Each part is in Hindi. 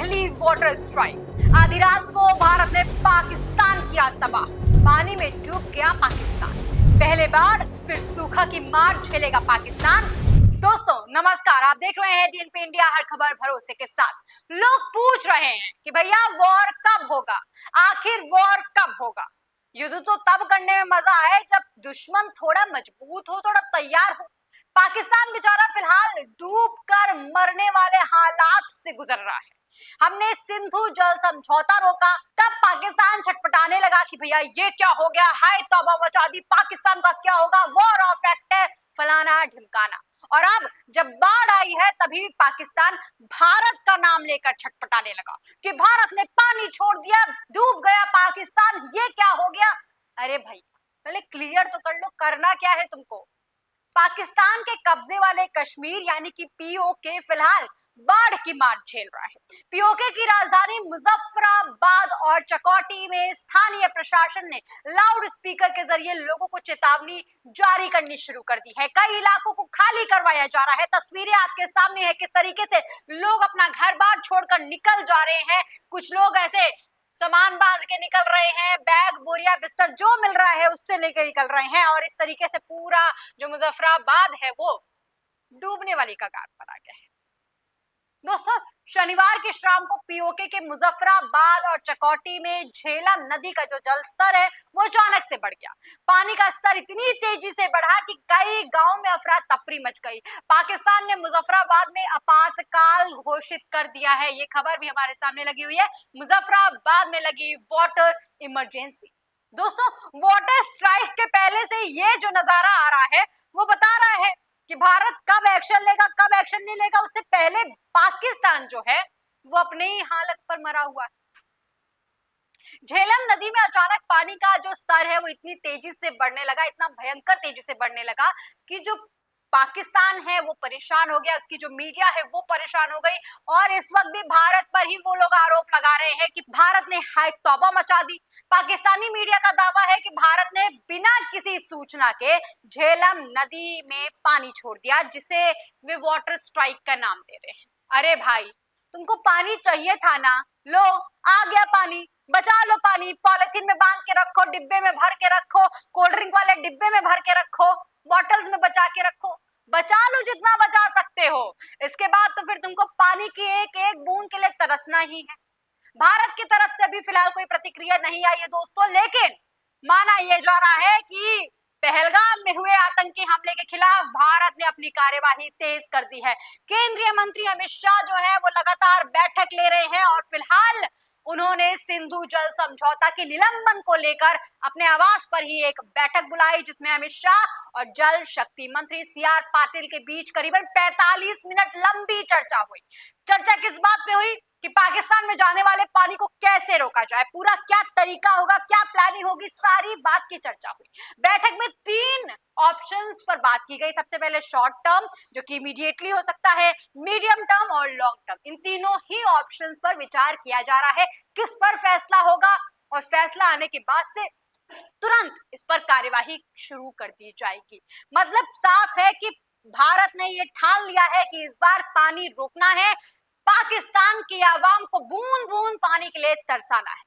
पहली वाटर स्ट्राइक। आधी रात को भारत ने पाकिस्तान किया तबाह, पानी में डूब गया पाकिस्तान। पहले बार फिर सूखा की मार झेलेगा पाकिस्तान। दोस्तों नमस्कार, आप देख रहे हैं डीएनपी इंडिया, हर खबर भरोसे के साथ। लोग पूछ रहे हैं कि भैया वॉर कब होगा, आखिर वॉर कब होगा। युद्ध तो तब करने में मजा आए जब दुश्मन थोड़ा मजबूत हो, थोड़ा तैयार हो। पाकिस्तान बेचारा फिलहाल डूबकर मरने वाले हालात से गुजर रहा है। हमने सिंधु जल समझौता रोका, तब पाकिस्तान छटपटाने लगा कि भैया ये क्या हो गया, हाय तौबा मचा दी, पाकिस्तान का क्या होगा, वॉर ऑफ एक्ट है, फलाना ढिमकाना। और अब जब बाढ़ आई है तभी पाकिस्तान भारत का नाम लेकर छटपटाने लगा कि भारत ने पानी छोड़ दिया, डूब गया पाकिस्तान, ये क्या हो गया। अरे भाई पहले क्लियर तो कर लो, करना क्या है तुमको। पाकिस्तान के कब्जे वाले कश्मीर यानी कि पीओके फिलहाल बाढ़ की मार झेल रहा है। पीओके की राजधानी मुजफ्फराबाद और चकौटी में स्थानीय प्रशासन ने लाउड स्पीकर के जरिए लोगों को चेतावनी जारी करनी शुरू कर दी है। कई इलाकों को खाली करवाया जा रहा है। तस्वीरें आपके सामने है किस तरीके से लोग अपना घर बार छोड़कर निकल जा रहे हैं। कुछ लोग ऐसे सामान बांध के निकल रहे हैं, बैग बोरिया बिस्तर जो मिल रहा है उससे लेकर निकल रहे हैं, और इस तरीके से पूरा जो मुजफ्फराबाद है वो डूबने वाली कगार पर आ गया है। दोस्तों शनिवार की शाम को पीओके के मुजफ्फराबाद और चकौटी में झेलम नदी का जो जल स्तर है वो अचानक से बढ़ गया। पानी का स्तर इतनी तेजी से बढ़ा कि कई गांवों में अफरा तफरी मच गई। पाकिस्तान ने मुजफ्फराबाद में आपातकाल घोषित कर दिया है। ये खबर भी हमारे सामने लगी हुई है, मुजफ्फराबाद में लगी वाटर इमरजेंसी। दोस्तों वाटर स्ट्राइक के पहले से ये जो नजारा आ रहा है वो बता रहा है कि भारत कब एक्शन लेगा, कब एक्शन नहीं लेगा। उससे पहले पाकिस्तान जो है वो अपने ही हालत पर मरा हुआ है। झेलम नदी में अचानक पानी का जो स्तर है वो इतनी तेजी से बढ़ने लगा, इतना भयंकर तेजी से बढ़ने लगा कि जो पाकिस्तान है वो परेशान हो गया, उसकी जो मीडिया है वो परेशान हो गई। और इस वक्त भी भारत पर ही वो लोग आरोप लगा रहे हैं कि भारत ने हाय तौबा मचा दी। पाकिस्तानी मीडिया का दावा है कि भारत ने बिना किसी सूचना के झेलम नदी में पानी छोड़ दिया, जिसे वे वाटर स्ट्राइक का नाम दे रहे हैं। अरे भाई तुमको पानी चाहिए था ना, लो आ गया पानी, बचा लो पानी, पॉलिथीन में बांध के रखो, डिब्बे में भर के रखो, कोल्ड ड्रिंक वाले डिब्बे में भर के रखो, बॉटल्स में बचा के रखो, बचा लो जितना बचा सकते हो। इसके बाद तो फिर तुमको पानी की एक एक बूंद के लिए तरसना ही है। भारत की तरफ से अभी फिलहाल कोई प्रतिक्रिया नहीं आई है दोस्तों, लेकिन माना यह जा रहा है कि पहलगाम में हुए आतंकी हमले के खिलाफ भारत ने अपनी कार्यवाही तेज कर दी है। केंद्रीय मंत्री अमित शाह जो है वो लगातार बैठक ले रहे हैं और फिलहाल उन्होंने सिंधु जल समझौता के निलंबन को लेकर अपने आवास पर ही एक बैठक बुलाई, जिसमें अमित शाह और जल शक्ति मंत्री सीआर पाटिल के बीच करीबन 45 मिनट लंबी चर्चा हुई। चर्चा किस बात पे हुई कि पाकिस्तान में जाने वाले पानी को कैसे रोका जाए, पूरा क्या तरीका होगा, क्या प्लानिंग होगी, सारी बात की चर्चा हुई। बैठक में 3 ऑप्शंस पर बात की गई। सबसे पहले शॉर्ट टर्म जो कि इमीडिएटली हो सकता है, मीडियम टर्म और लॉन्ग टर्म, इन तीनों ही ऑप्शंस पर विचार किया जा रहा है। किस पर फैसला होगा और फैसला आने के बाद से तुरंत इस पर कार्यवाही शुरू कर दी जाएगी। मतलब साफ है कि भारत ने ये ठान लिया है कि इस बार पानी रोकना है, पाकिस्तान की आवाम को बूंद बूंद पानी के लिए तरसाना है।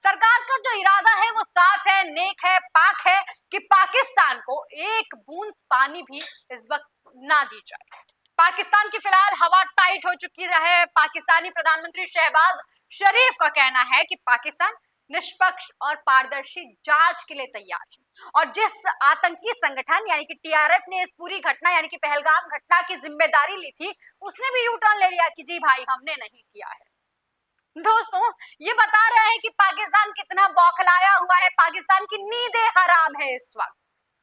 सरकार का जो इरादा है वो साफ है, नेक है, पाक है कि पाकिस्तान को एक बूंद पानी भी इस वक्त ना दी जाए। पाकिस्तान की फिलहाल हवा टाइट हो चुकी है। पाकिस्तानी प्रधानमंत्री शहबाज शरीफ का कहना है कि पाकिस्तान निष्पक्ष और पारदर्शी जांच के लिए तैयार है, और जिस आतंकी संगठन यानी कि टीआरएफ ने इस पूरी घटना यानी कि पहलगाम घटना की जिम्मेदारी ली थी, उसने भी यू टर्न ले लिया कि जी भाई हमने नहीं किया है। दोस्तों ये बता रहे हैं कि पाकिस्तान कितना बौखलाया हुआ है, पाकिस्तान की नींदें हराम है इस वक्त।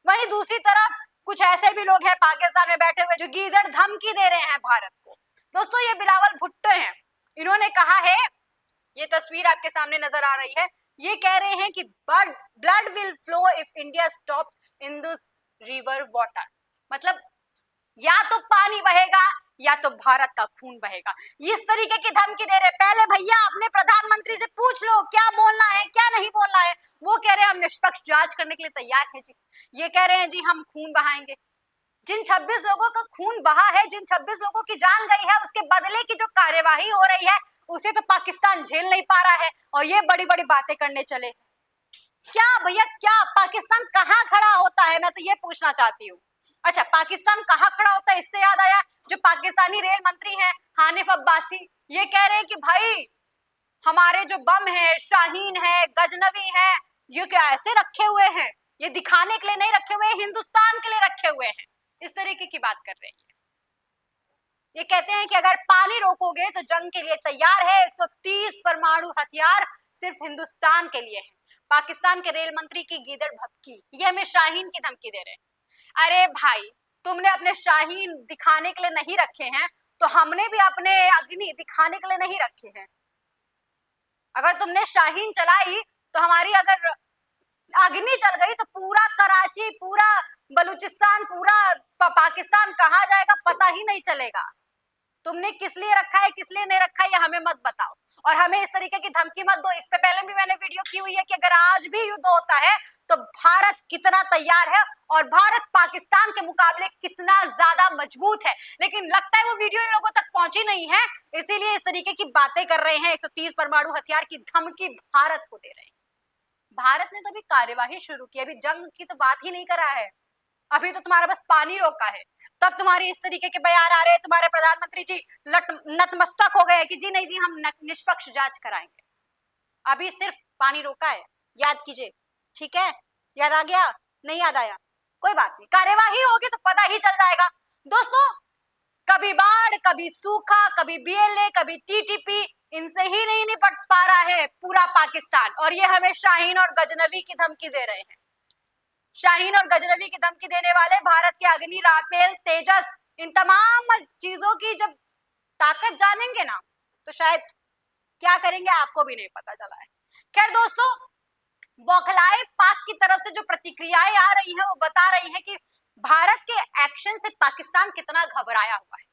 वहीं दूसरी तरफ कुछ ऐसे भी लोग हैं पाकिस्तान में बैठे हुए जो गीदड़ धमकी दे रहे हैं भारत को। दोस्तों ये बिलावल भुट्टो हैं, इन्होंने कहा है, ये तस्वीर आपके सामने नजर आ रही है, ये कह रहे हैं कि blood will flow if India stops in this river water. मतलब या तो पानी बहेगा या तो भारत का खून बहेगा, इस तरीके की धमकी दे रहे। पहले भैया अपने प्रधानमंत्री से पूछ लो क्या बोलना है क्या नहीं बोलना है। वो कह रहे हैं हम निष्पक्ष जांच करने के लिए तैयार हैं जी, ये कह रहे हैं जी हम खून बहाएंगे। जिन 26 लोगों का खून बहा है, जिन 26 लोगों की जान गई है, उसके बदले की जो कार्यवाही हो रही है उसे तो पाकिस्तान झेल नहीं पा रहा है और ये बड़ी बड़ी बातें करने चले। क्या भैया, क्या पाकिस्तान कहाँ खड़ा होता है, मैं तो ये पूछना चाहती हूँ। अच्छा, पाकिस्तान कहाँ खड़ा होता है, इससे याद आया, जो पाकिस्तानी रेल मंत्री हैं हानिफ अब्बासी, ये कह रहे हैं कि भाई हमारे जो बम है, शाहीन है, गजनवी है, ये क्या ऐसे रखे हुए हैं, ये दिखाने के लिए नहीं रखे हुए हैं, हिंदुस्तान के लिए रखे हुए हैं। इस तरीके की बात कर रहे हैं। ये कहते हैं कि अगर पानी रोकोगे तो जंग के लिए तैयार है, 130 परमाणु हथियार सिर्फ हिंदुस्तान के लिए है। पाकिस्तान के रेल मंत्री की गीदड़ भभकी, ये हमें शाहीन की धमकी दे रहे हैं। अरे भाई, तुमने अपने शाहीन दिखाने के लिए नहीं रखे हैं, तो हमने भी अपने अग्नि दिखाने के लिए नहीं रखे हैं। अगर तुमने शाहीन चलाई तो हमारी अगर अग्नि चल गई तो पूरा कराची, पूरा बलूचिस्तान, पूरा पाकिस्तान कहाँ जाएगा पता ही नहीं चलेगा। तुमने किस लिए रखा है, किस लिए नहीं रखा है, ये हमें मत बताओ और हमें इस तरीके की धमकी मत दो। इस पे पहले भी मैंने वीडियो की हुई है कि अगर आज भी युद्ध होता है तो भारत कितना तैयार है और भारत पाकिस्तान के मुकाबले कितना ज्यादा मजबूत है। लेकिन लगता है वो वीडियो इन लोगों तक पहुंची नहीं है, इसीलिए इस तरीके की बातें कर रहे हैं। 130 परमाणु हथियार की धमकी भारत को दे रहे हैं। भारत ने तो अभी कार्यवाही शुरू की, अभी जंग की तो बात ही नहीं करा है, अभी तो तुम्हारा बस पानी रोका है। तब तुम्हारे इस तरीके के बयान आ रहे हैं, तुम्हारे प्रधानमंत्री जी नतमस्तक हो गए कि जी नहीं जी, हम निष्पक्ष जांच कराएंगे। अभी सिर्फ पानी रोका है, याद कीजिए, ठीक है? याद आ गया? नहीं याद आया? कोई बात नहीं, कार्यवाही होगी तो पता ही चल जाएगा। दोस्तों, कभी बाढ़, कभी सूखा, कभी बीएलए, कभी टीटीपी, इनसे ही नहीं निपट पा रहा है पूरा पाकिस्तान, और ये हमें शाहीन और गजनवी की धमकी दे रहे हैं। शाहीन और गजनवी की धमकी देने वाले भारत के अग्नि, राफेल, तेजस, इन तमाम चीजों की जब ताकत जानेंगे ना तो शायद क्या करेंगे आपको भी नहीं पता चला है। खैर दोस्तों, बौखलाए पाक की तरफ से जो प्रतिक्रियाएं आ रही हैं वो बता रही हैं कि भारत के एक्शन से पाकिस्तान कितना घबराया हुआ है।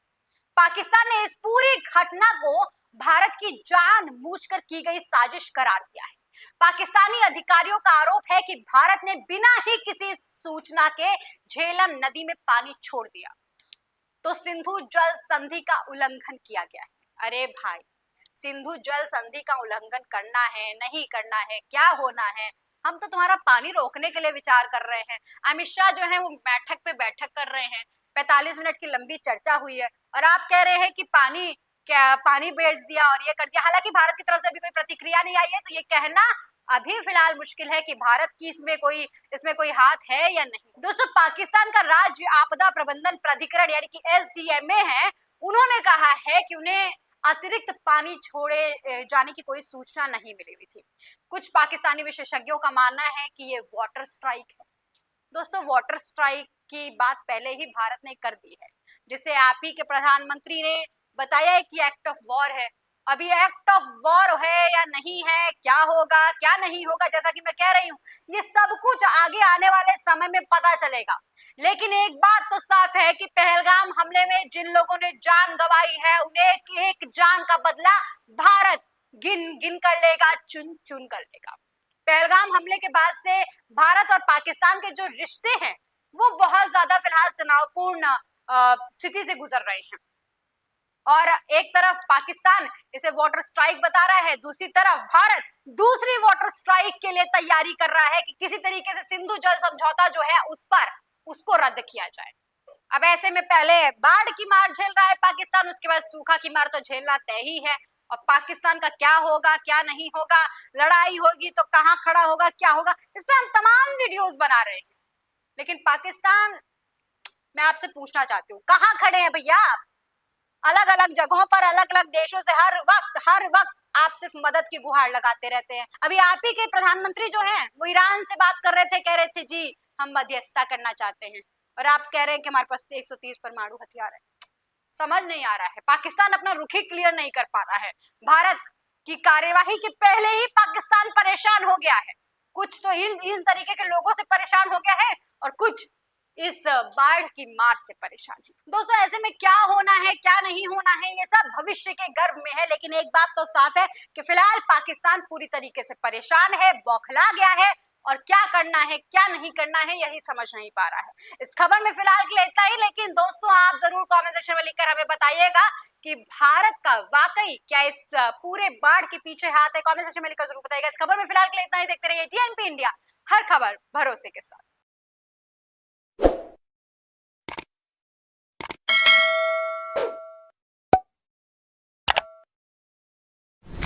पाकिस्तान ने इस पूरी घटना को भारत की जानबूझकर की गई साजिश करार दिया है। पाकिस्तानी अधिकारियों का आरोप है कि भारत ने बिना ही किसी सूचना के झेलम नदी में पानी छोड़ दिया, तो सिंधु जल संधि का उल्लंघन किया गया है। अरे भाई, सिंधु जल संधि का उल्लंघन करना है, नहीं करना है, क्या होना है, हम तो तुम्हारा पानी रोकने के लिए विचार कर रहे हैं। अमित शाह जो है वो बैठक पे बैठक कर रहे हैं, 45 मिनट की लंबी चर्चा हुई है और आप कह रहे हैं कि पानी बेच दिया और ये कर दिया। हालांकि भारत की तरफ से अभी कोई प्रतिक्रिया नहीं आई है, तो ये कहना अभी फिलहाल मुश्किल है कि भारत की इसमें कोई हाथ है या नहीं। दोस्तों, पाकिस्तान का राज्य आपदा प्रबंधन प्राधिकरण यानी कि एसडीएमए है, उन्होंने कहा है कि उन्हें अतिरिक्त पानी छोड़े जाने की कोई सूचना नहीं मिली हुई थी। कुछ पाकिस्तानी विशेषज्ञों का मानना है कि ये वाटर स्ट्राइक है। दोस्तों, वाटर स्ट्राइक की बात पहले ही भारत ने कर दी है, जिसे आप ही के प्रधानमंत्री ने बताया है कि एक्ट ऑफ वॉर है। अभी एक्ट ऑफ वॉर है या नहीं है, क्या होगा क्या नहीं होगा, जैसा कि मैं कह रही हूँ, ये सब कुछ आगे आने वाले समय में पता चलेगा। लेकिन एक बात तो साफ है कि पहलगाम हमले में जिन लोगों ने जान गंवाई है, उन्हें एक एक जान का बदला भारत गिन गिन कर लेगा, चुन चुन कर लेगा। पहलगाम हमले के बाद से भारत और पाकिस्तान के जो रिश्ते हैं वो बहुत ज्यादा फिलहाल तनावपूर्ण स्थिति से गुजर रहे हैं, और एक तरफ पाकिस्तान इसे वाटर स्ट्राइक बता रहा है, दूसरी तरफ भारत दूसरी वाटर स्ट्राइक के लिए तैयारी कर रहा है कि किसी तरीके से सिंधु जल समझौता जो है उसको रद्द किया जाए। अब ऐसे में पहले बाढ़ की मार झेल रहा है पाकिस्तान, उसके बाद सूखा की मार तो झेलना तय ही है। और पाकिस्तान का क्या होगा क्या नहीं होगा, लड़ाई होगी तो कहाँ खड़ा होगा, क्या होगा, इस पे हम तमाम वीडियोस बना रहे हैं। लेकिन पाकिस्तान, मैं आपसे पूछना चाहती हूँ, कहाँ खड़े हैं भैया आप? अलग अलग जगहों पर, अलग अलग देशों से हर वक्त आप सिर्फ मदद की गुहार लगाते रहते हैं। अभी आप ही के प्रधानमंत्री जो हैं वो ईरान से बात कर रहे थे, कह रहे थे जी हम मध्यस्थता करना चाहते हैं, और आप कह रहे हैं कि हमारे पास 130 परमाणु हथियार है। समझ नहीं आ रहा है, पाकिस्तान अपना रुख ही क्लियर नहीं कर पा रहा है। भारत की कार्यवाही के पहले ही पाकिस्तान परेशान हो गया है, कुछ तो इन तरीके के लोगों से परेशान हो गया है और कुछ इस बाढ़ की मार से परेशान है। दोस्तों, ऐसे में क्या होना है क्या नहीं होना है ये सब भविष्य के गर्भ में है, लेकिन एक बात तो साफ है कि फिलहाल पाकिस्तान पूरी तरीके से परेशान है, बौखला गया है, और क्या करना है क्या नहीं करना है यही समझ नहीं पा रहा है। इस खबर में फिलहाल के लिए इतना ही, लेकिन दोस्तों आप जरूर कमेंट सेक्शन में लिखकर हमें बताइएगा कि भारत का वाकई क्या इस पूरे बाढ़ के पीछे हाथ है। कमेंट सेक्शन में लिखकर जरूर बताइएगा। इस खबर में फिलहाल के लिए इतना ही, देखते रहिए टीएनपी इंडिया, हर खबर भरोसे के साथ।